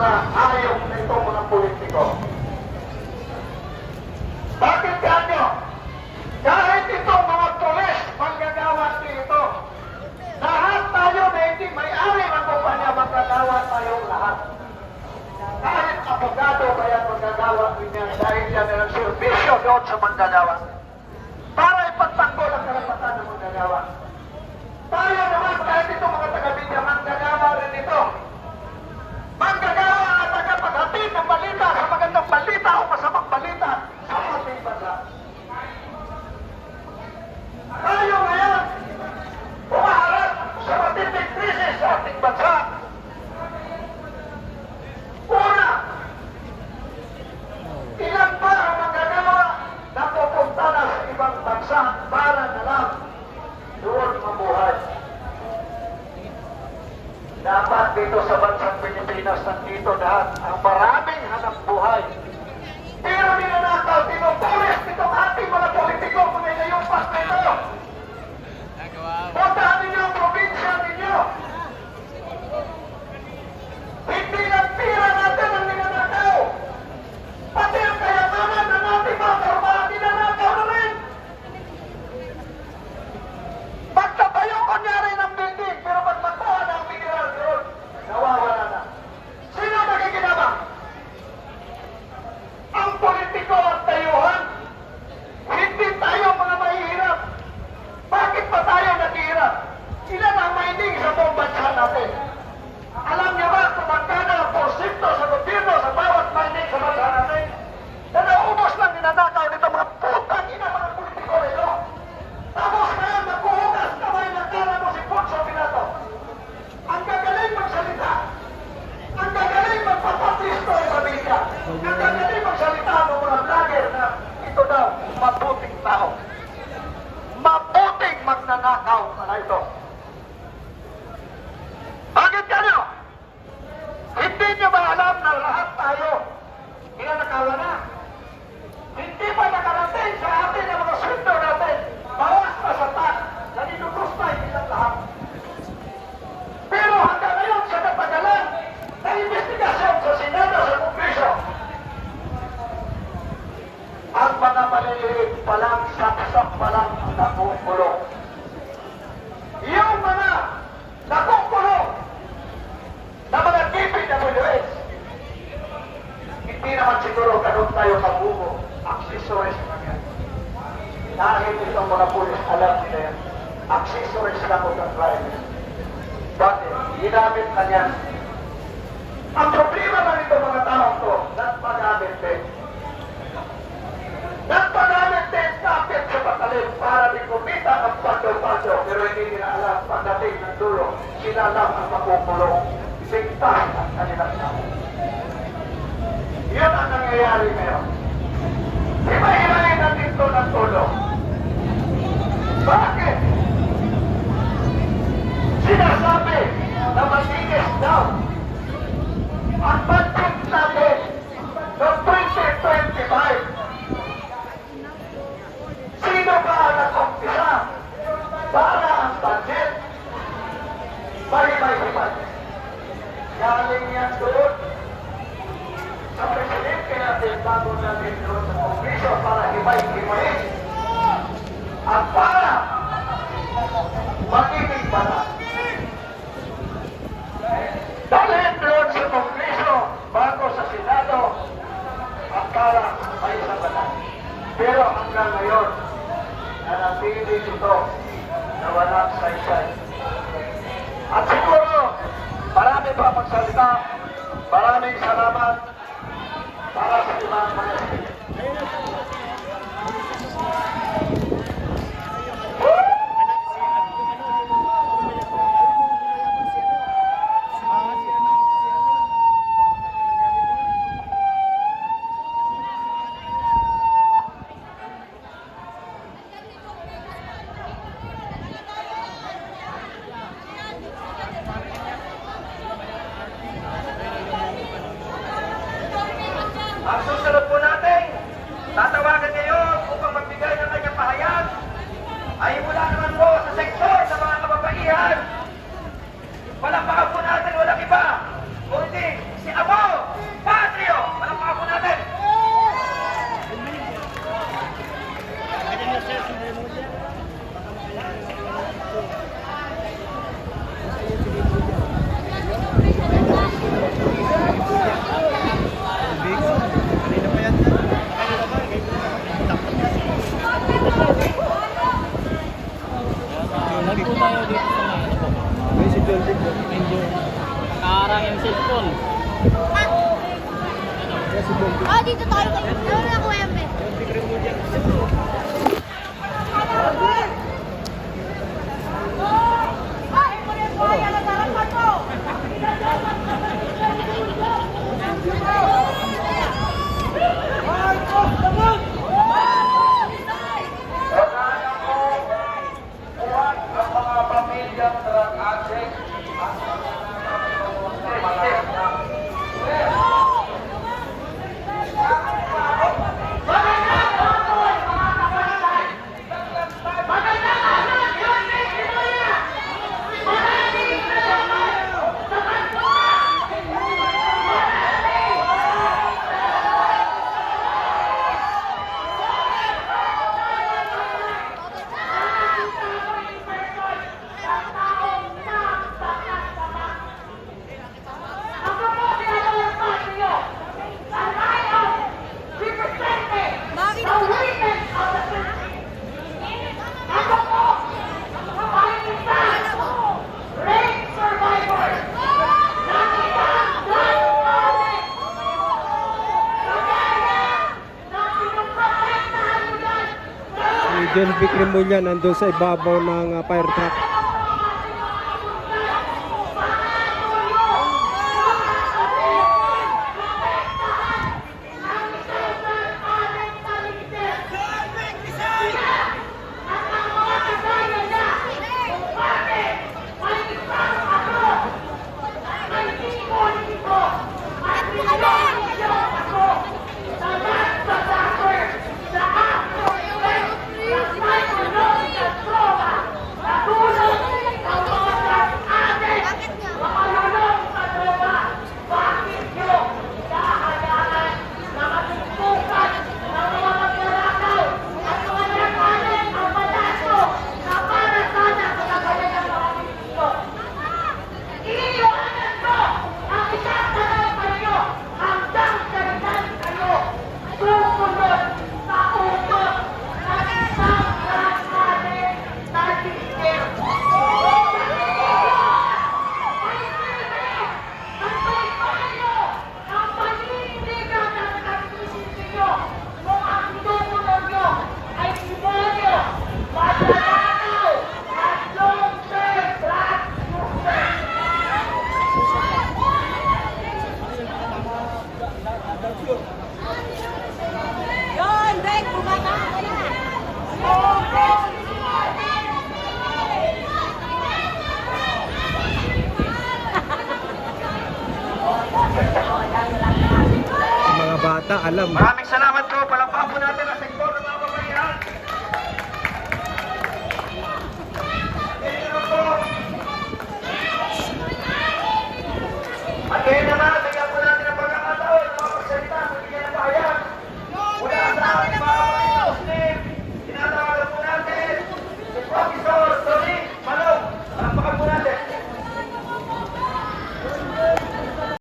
mga hayop na ito mga politiko. Bakit kanyo? Kahit itong mga pulis, manggagawa dito. Lahat tayo na hindi may-ari ng kumpanya, manggagawa tayong lahat. Kahit abogado kaya manggagawa niya dahil yan ang servisyo doon sa manggagawa. Para ipagtanggol ang karapatan ng manggagawa. Tayo naman, kahit itong mga taga-media, manggagawa rin ito. Manggagawa at tagapaghatid ng balita sa magandang balita o masamang balita sa ating bansa. Tayo ngayon, umaharap sa matinding krisis sa ating bansa. Una, ilan pa ang manggagawa na pupunta na sa ibang bansa para na lang doon mabuhay. Dapat dito sa bansang Pilipinas nandito lahat ang maraming hanap buhay. Pero ninanakaw, tinupulis nitong ating mga politiko kung inayumpas na ito. Puntahan ninyo ang probinsya ninyo. Hindi lang pira natin ang ninanakaw. Pati ang kayamanan ng ating mga karumahan, ninanakaw na rin. Magtatayo kunyari ng building, pero magmatawa ng mineral doon, nawawala na. Sino nakikinabang? Ang politiko at tayuhan. Hindi tayo mga mahihirap. Bakit pa tayo naghihirap? Ilan ang mining sa buong bansa natin? Alam niyo ba kung magkano ang porsyento sa gobyerno sa bawat mining sa bansa natin? Na naubos lang ninanakaw nito mga putang ina mga politiko nito. Tapos ngayon magkuhugas kamay ng kala mo si Ponso Pilato. Ang gagaling magsalita. Ang gagaling magpapatristo sa media. Ang gagaling magsalita ng mga vlogger na ito daw mabuting tao. Mabuting magnanakaw na ito. Bakit ganyo? Hindi nyo ba alam na lahat tayo inanakawan na? Hindi ba nakarating sa atin ang mga sweldo natin? Bawas pa sa tax na dinubos na ilang lahat. Pero hanggang ngayon sa katagalan na investigasyon sa Senado sa Kongreso, ang mga maliliit pa lang, saksak pa lang ang nakukulong. Yung mga nakukulong na mga DPWS, hindi naman siguro ganun tayo kabubo, accessories na yan. Dahil itong mga pulis, alam nila yan, accessories lang o ng driver. Bakit? Ginamit na yan. Ang problema lang itong mga taong to, nagpagamit din. Nagpagamit din kapit sa patalim para di kumita ang pando-pando, pero hindi nila alam pagdating ng dulo, sila lang ang makukulong. Sigtas ang kanilang tao. Yan ang nangyayari ngayon. Iba-ibahin natin ito ng tulong. Bakit? Sinasabi na malinis daw ang budget natin noong 2025. Sino ba ang nag-umpisa para ang budget? Mahimay-himay. Galing yan doon sa presidente natin bago natin doon sa Kongreso para himay-himay. At para magiging batas. Dahil doon sa Kongreso bago sa Senado at para may isang batas. Pero hanggang ngayon, nanatili ito na walang saysay. At siguro, marami pa magsalita. Maraming salamat para sa ibang mga Live po tayo dito sa may ano po. May si John Dick. Medyo nakaharang yung cellphone. Kaya si John Dick. Oh, dito tayo kayo. Ano na ko yan, be? Huwag ang mga pamilyang drug addict ang Bakit? Si John Vic Remulla nandun sa ibabaw ng fire truck. Bakit nga? Yon, Bek, bumaba ka na. Mga bata, alam. Maraming salamat.